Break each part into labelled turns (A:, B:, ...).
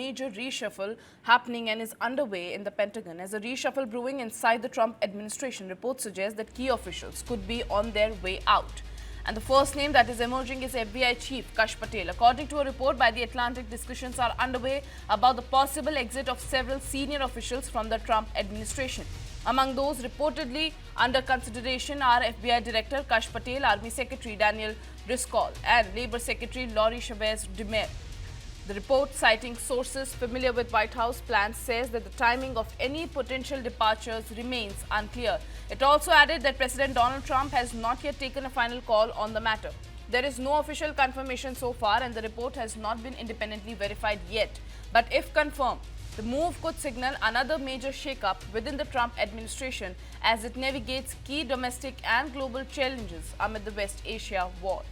A: major reshuffle happening and is underway in the Pentagon. As a reshuffle brewing inside the Trump administration, reports suggest that key officials could be on their way out. And the first name that is emerging is FBI Chief Kash Patel. According to a report by The Atlantic, discussions are underway about the possible exit of several senior officials from the Trump administration. Among those reportedly under consideration are FBI Director Kash Patel, Army Secretary Daniel Driscoll, and Labor Secretary Laurie Chavez DeMere. The report, citing sources familiar with White House plans, says that the timing of any potential departures remains unclear. It also added that President Donald Trump has not yet taken a final call on the matter. There is no official confirmation so far, and the report has not been independently verified yet. But if confirmed, the move could signal another major shakeup within the Trump administration as it navigates key domestic and global challenges amid the West Asia war.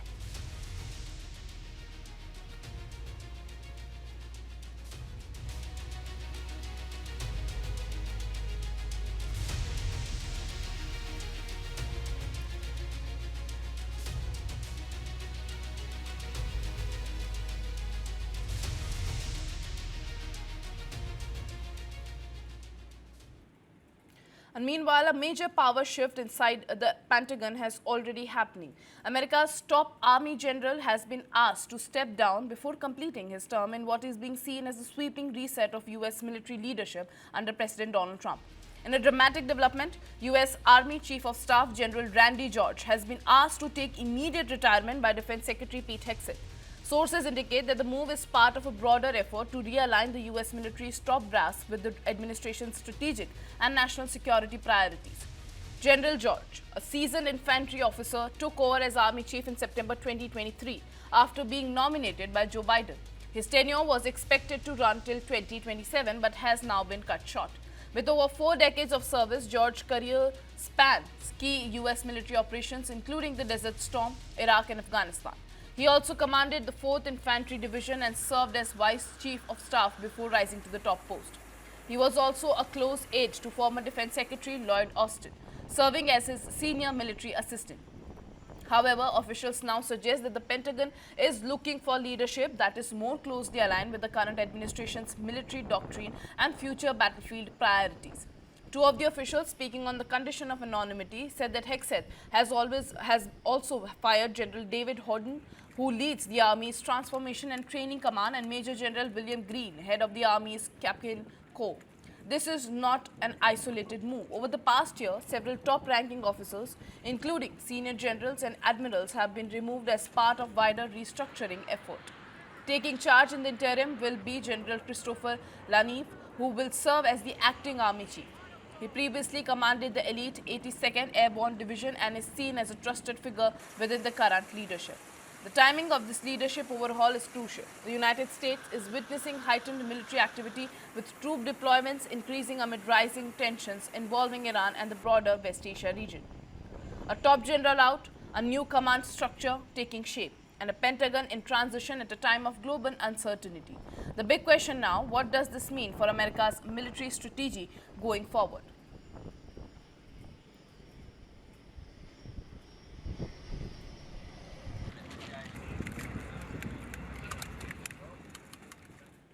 A: And meanwhile, a major power shift inside the Pentagon has already happening. America's top army general has been asked to step down before completing his term in what is being seen as a sweeping reset of U.S. military leadership under President Donald Trump. In a dramatic development, U.S. Army Chief of Staff General Randy George has been asked to take immediate retirement by Defense Secretary Pete Hegseth. Sources indicate that the move is part of a broader effort to realign the U.S. military's top brass with the administration's strategic and national security priorities. General George, a seasoned infantry officer, took over as Army Chief in September 2023 after being nominated by Joe Biden. His tenure was expected to run till 2027 but has now been cut short. With over 4 decades of service, George's career spans key U.S. military operations including the Desert Storm, Iraq and Afghanistan. He also commanded the 4th Infantry Division and served as Vice Chief of Staff before rising to the top post. He was also a close aide to former Defense Secretary Lloyd Austin, serving as his senior military assistant. However, officials now suggest that the Pentagon is looking for leadership that is more closely aligned with the current administration's military doctrine and future battlefield priorities. Two of the officials, speaking on the condition of anonymity, said that Hegseth has also fired General David Horden, who leads the Army's Transformation and Training Command, and Major General William Green, head of the Army's Captain Corps. This is not an isolated move. Over the past year, several top-ranking officers, including senior generals and admirals, have been removed as part of wider restructuring effort. Taking charge in the interim will be General Christopher Lanieve, who will serve as the acting Army Chief. He previously commanded the elite 82nd Airborne Division and is seen as a trusted figure within the current leadership. The timing of this leadership overhaul is crucial. The United States is witnessing heightened military activity, with troop deployments increasing amid rising tensions involving Iran and the broader West Asia region. A top general out, a new command structure taking shape, and a Pentagon in transition at a time of global uncertainty. The big question now, what does this mean for America's military strategy going forward?